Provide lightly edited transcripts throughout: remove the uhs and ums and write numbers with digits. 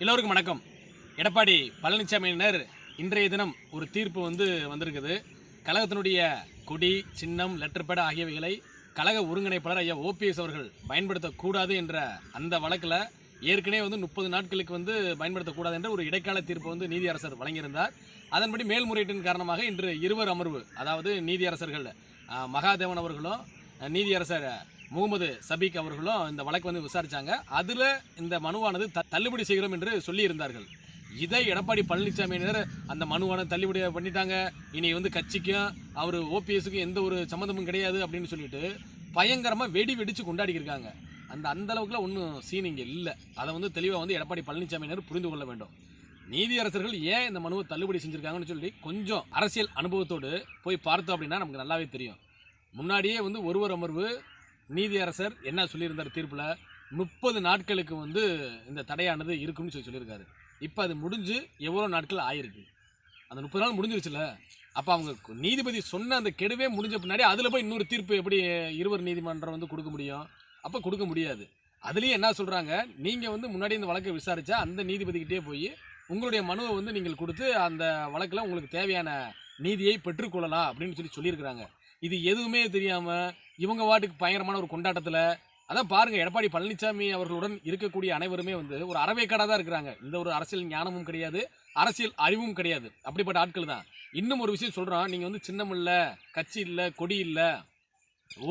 எல்லோருக்கும் வணக்கம். எடப்பாடி பழனிசாமியினர் இன்றைய தினம் ஒரு தீர்ப்பு வந்திருக்குது. கழகத்தினுடைய கொடி, சின்னம், லெட்டர் பேட் ஆகியவைகளை கழக ஒருங்கிணைப்பாளர் ஐயா ஓபிஎஸ் அவர்கள் பயன்படுத்தக்கூடாது என்ற அந்த வழக்கில் ஏற்கனவே 30 நாட்களுக்கு பயன்படுத்தக்கூடாது என்ற ஒரு இடைக்கால தீர்ப்பு நீதியரசர் வழங்கியிருந்தார். அதன்படி மேல்முறையீட்டின் காரணமாக இன்று இருவர் அமர்வு, அதாவது நீதியரசர்கள் மகாதேவன் அவர்களும் நீதியரசர் முகமது சபீக் அவர்களும் இந்த வழக்கு விசாரிச்சாங்க. அதில் இந்த மனுவானது தள்ளுபடி செய்கிறோம் என்று சொல்லியிருந்தார்கள். இதை எடப்பாடி பழனிசாமியினர் அந்த மனுவானது தள்ளுபடி பண்ணிட்டாங்க. இனி கட்சிக்கும் அவர் ஓபிஎஸ்க்கும் எந்த ஒரு சம்மந்தமும் கிடையாது அப்படின்னு சொல்லிட்டு பயங்கரமாக வெடிச்சு கொண்டாடிக்கிருக்காங்க. அந்த அளவுக்குலாம் ஒன்றும் சீன் இங்கே இல்லை. அதை தெளிவாக எடப்பாடி பழனிசாமியினர் புரிந்து கொள்ள வேண்டும். நீதியரசர்கள் ஏன் இந்த மனுவை தள்ளுபடி செஞ்சுருக்காங்கன்னு சொல்லி கொஞ்சம் அரசியல் அனுபவத்தோடு போய் பார்த்தோம் அப்படின்னா நமக்கு நல்லாவே தெரியும். முன்னாடியே ஒருவர் அமர்வு நீதியரசர் என்ன சொல்லியிருந்தார் தீர்ப்பில், 30 நாட்களுக்கு இந்த தடையானது இருக்குன்னு சொல்லியிருக்காரு. இப்போ அது முடிஞ்சு எவ்வளோ நாட்கள் ஆயிருக்கு? அந்த 30 நாள் முடிஞ்சிருச்சுல. அப்போ அவங்க நீதிபதி சொன்ன அந்த கெடுவே முடிஞ்ச பின்னாடி அதில் போய் இன்னொரு தீர்ப்பு எப்படி இருவர் நீதிமன்றம் கொடுக்க முடியும்? அப்போ கொடுக்க முடியாது. அதுலேயும் என்ன சொல்கிறாங்க, நீங்கள் முன்னாடி இந்த வழக்கை விசாரித்தா அந்த நீதிபதிக்கிட்டே போய் உங்களுடைய மனுவை நீங்கள் கொடுத்து அந்த வழக்கில் உங்களுக்கு தேவையான நீதியை பெற்றுக்கொள்ளலாம் அப்படின்னு சொல்லியிருக்கிறாங்க. இது எதுவுமே தெரியாமல் இவங்க வாட்டுக்கு பயங்கரமான ஒரு கொண்டாட்டத்தில், அதான் பாருங்கள், எடப்பாடி பழனிசாமி அவர்களுடன் இருக்கக்கூடிய அனைவருமே ஒரு அறவேக்காடாக தான் இருக்கிறாங்க. இந்த ஒரு அரசியல் ஞானமும் கிடையாது, அரசியல் அறிவும் கிடையாது. அப்படிப்பட்ட ஆட்கள் தான். இன்னும் ஒரு விஷயம் சொல்கிறோம், நீங்கள் சின்னம் இல்லை, கட்சி இல்லை, கொடி இல்லை,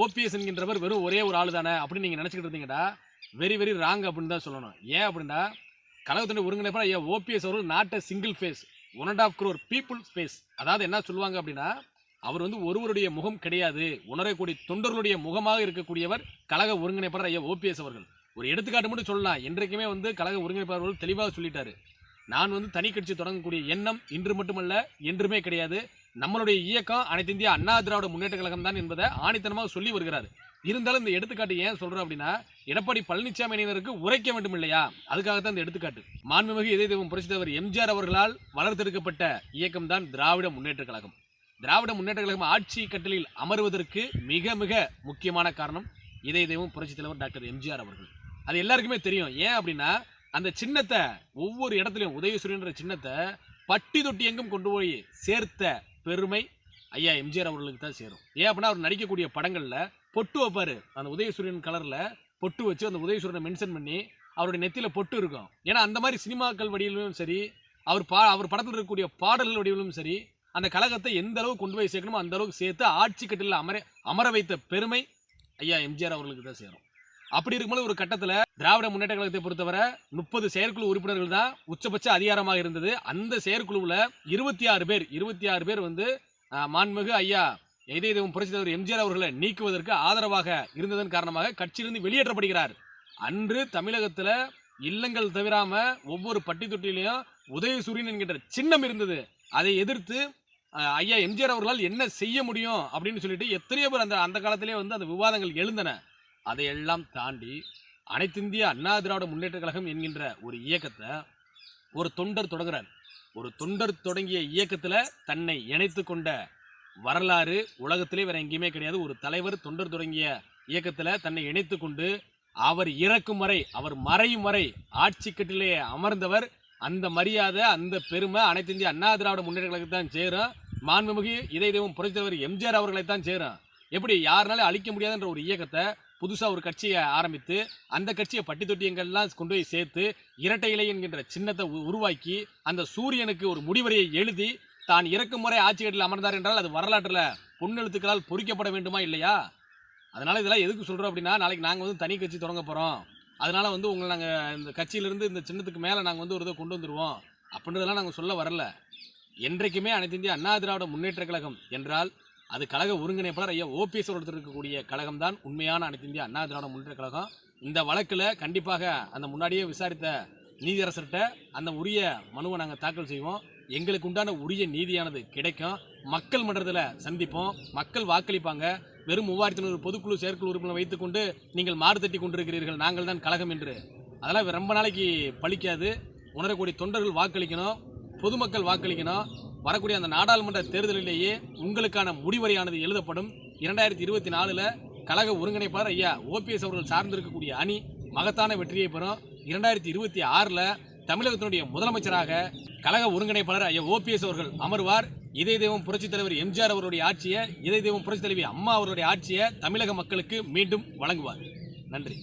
ஓபிஎஸ் என்கின்றவர் வெறும் ஒரே ஒரு ஆள் தானே அப்படின்னு நீங்கள் நினச்சிக்கிட்டு இருந்தீங்கடா, வெரி வெரி ராங் அப்படின்னு தான் சொல்லணும். ஏன் அப்படின்னா கழகத்தினுடைய ஒருங்கிணைப்பாளர் ஐயா ஓபிஎஸ் அவர்கள் not a single face, 1.5 crore people face. அதாவது என்ன சொல்லுவாங்க அப்படின்னா, அவர் ஒருவருடைய முகம் கிடையாது, உணரக்கூடிய தொண்டர்களுடைய முகமாக இருக்கக்கூடியவர் கழக ஒருங்கிணைப்பாளர் ஐயா ஓபிஎஸ் அவர்கள். ஒரு எடுத்துக்காட்டு மட்டும் சொல்லலாம். என்றைக்குமே கழக ஒருங்கிணைப்பாளர்கள் தெளிவாக சொல்லிட்டாரு, நான் தனி கட்சி தொடங்கக்கூடிய எண்ணம் இன்று மட்டுமல்ல என்றுமே கிடையாது. நம்மளுடைய இயக்கம் அனைத்து இந்திய அண்ணா திராவிட முன்னேற்ற கழகம் தான் என்பதை ஆணித்தனமாக சொல்லி வருகிறார். இருந்தாலும் இந்த எடுத்துக்காட்டு ஏன் சொல்கிறோம் அப்படின்னா, எடப்பாடி பழனிசாமியினருக்கு உரைக்க வேண்டும் இல்லையா, அதுக்காகத்தான் இந்த எடுத்துக்காட்டு. மாண்புமிகு இதய தெய்வம் புரட்சித் தலைவர் எம்ஜிஆர் அவர்களால் வளர்த்தெடுக்கப்பட்ட இயக்கம் தான் திராவிட முன்னேற்ற கழகம். திராவிட முன்னேற்ற கழகம் ஆட்சி கட்டளில் அமர்வதற்கு மிக மிக முக்கியமான காரணம் இதய தெய்வம் புரட்சித் தலைவர் டாக்டர் எம்ஜிஆர் அவர்கள். அது எல்லாருக்குமே தெரியும். ஏன் அப்படின்னா அந்த சின்னத்தை ஒவ்வொரு இடத்துலையும் உதயசூரியன்ற சின்னத்தை பட்டி தொட்டி எங்கும் கொண்டு போய் சேர்த்த பெருமை ஐயா எம்ஜிஆர் அவர்களுக்கு தான் சேரும். ஏன் அப்படின்னா அவர் நடிக்கக்கூடிய படங்களில் பொட்டு வைப்பார். அந்த உதயசூரியன் கலரில் பொட்டு வச்சு அந்த உதயசூரியனை மென்ஷன் பண்ணி அவருடைய நெத்தியில் பொட்டு இருக்கும். ஏன்னா அந்த மாதிரி சினிமாக்கள் வடிவிலும் சரி, அவர் படத்தில் இருக்கக்கூடிய பாடல்கள் வடிவிலும் சரி, அந்த கழகத்தை எந்த அளவுக்கு கொண்டு போய் சேர்க்கணுமோ அந்த அளவுக்கு சேர்த்து ஆட்சி கட்டில் அமர வைத்த பெருமை ஐயா எம்ஜிஆர் அவர்களுக்கு தான் சேரும். அப்படி இருக்கும்போது ஒரு கட்டத்தில் திராவிட முன்னேற்ற கழகத்தை பொறுத்தவரை 30 செயற்குழு உறுப்பினர்கள் தான் உச்சபட்ச அதிகாரமாக இருந்தது. அந்த செயற்குழுவில் 26 பேர் மாண்புமிகு ஐயா இதய தெய்வம் புரட்சித் தலைவர் எம்ஜிஆர் அவர்களை நீக்குவதற்கு ஆதரவாக இருந்ததன் காரணமாக கட்சியிலிருந்து வெளியேற்றப்படுகிறார். அன்று தமிழகத்தில் இல்லங்கள் தவிராம ஒவ்வொரு பட்டி தொட்டிலையும் உதயசூரியன் என்கின்ற சின்னம் இருந்தது. அதை எதிர்த்து ஐயா எம்ஜிஆர் அவர்களால் என்ன செய்ய முடியும் அப்படின்னு சொல்லிட்டு எத்தனையோ பேர் அந்த காலத்திலே அந்த விவாதங்கள் எழுந்தன. அதையெல்லாம் தாண்டி அனைத்து இந்திய அண்ணா திராவிட முன்னேற்ற கழகம் என்கின்ற ஒரு இயக்கத்தை ஒரு தொண்டர் தொடங்குறார். ஒரு தொண்டர் தொடங்கிய இயக்கத்தில் தன்னை இணைத்து கொண்ட வரலாறு உலகத்திலே வேற எங்கேயுமே கிடையாது. ஒரு தலைவர் தொண்டர் தொடங்கிய இயக்கத்தில் தன்னை இணைத்து கொண்டு அவர் இறக்கும் வரை, அவர் மறையும் வரை ஆட்சி கட்டிலே அமர்ந்தவர். அந்த மரியாதை, அந்த பெருமை அனைத்து இந்திய அண்ணா திராவிட முன்னேற்ற கழகத்தை தான் சேரும். மாண்புமிகு இதய தெய்வம் புரட்சித் தலைவர் எம்ஜிஆர் அவர்களை தான் சேரும். எப்படி யாருனாலும் அழிக்க முடியாதுன்ற ஒரு இயக்கத்தை புதுசாக ஒரு கட்சியை ஆரம்பித்து அந்த கட்சியை பட்டி தொட்டியங்கள்லாம் கொண்டு போய் சேர்த்து இரட்டை இலை என்கின்ற சின்னத்தை உருவாக்கி அந்த சூரியனுக்கு ஒரு முடிவரையை எழுதி தான் இறக்கும் முறை ஆட்சி கட்டில் அமர்ந்தார் என்றால் அது வரலாற்றில் பொன்னெழுத்துக்களால் பொறிக்கப்பட வேண்டுமா இல்லையா? அதனால் இதெல்லாம் எதுக்கு சொல்கிறோம் அப்படின்னா, நாளைக்கு நாங்கள் தனி கட்சி தொடங்க போகிறோம், அதனால் உங்களை நாங்கள் இந்த கட்சியிலேருந்து இந்த சின்னத்துக்கு மேலே நாங்கள் ஒரு இதை கொண்டு வந்துடுவோம் அப்படின்றதெல்லாம் நாங்கள் சொல்ல வரல. என்றைக்குமே அனைத்து இந்திய அண்ணா திராவிட முன்னேற்ற கழகம் என்றால் அது கழக ஒருங்கிணைப்பாளர் ஐயா ஓபிஎஸ் அவர்கள் இருக்கக்கூடிய கழகம் தான் உண்மையான அனைத்து இந்திய அண்ணா திராவிட முன்னேற்ற கழகம். இந்த வழக்கில் கண்டிப்பாக அந்த முன்னாடியே விசாரித்த நீதியரசர்கிட்ட அந்த உரிய மனுவை நாங்கள் தாக்கல் செய்வோம். எங்களுக்கு உண்டான உரிய நீதியானது கிடைக்கும். மக்கள் மன்றத்தில் சந்திப்போம், மக்கள் வாக்களிப்பாங்க. வெறும் 3500 பொதுக்குழு செயற்குழு உறுப்பினர் வைத்துக்கொண்டு நீங்கள் மாறுதட்டி கொண்டிருக்கிறீர்கள் நாங்கள் தான் கழகம் என்று, அதெல்லாம் ரொம்ப நாளைக்கு பலிக்காது. உணரக்கூடிய தொண்டர்கள் வாக்களிக்கணும், பொதுமக்கள் வாக்களிக்கணும். வரக்கூடிய அந்த நாடாளுமன்ற தேர்தலிலேயே உங்களுக்கான முடிவரையானது எழுதப்படும். 2024 கழக ஒருங்கிணைப்பாளர் ஐயா ஓபிஎஸ் அவர்கள் சார்ந்திருக்கக்கூடிய அணி மகத்தான வெற்றியை பெறும். 2026 தமிழகத்தினுடைய முதலமைச்சராக கழக ஒருங்கிணைப்பாளர் ஐயா ஓபிஎஸ் அவர்கள் அமர்வார். இதய தெய்வம் புரட்சித் தலைவர் எம்ஜிஆர் அவருடைய ஆட்சியை, இதய தெய்வம் புரட்சித் தலைவி அம்மா அவருடைய ஆட்சியை தமிழக மக்களுக்கு மீண்டும் வழங்குவார். நன்றி.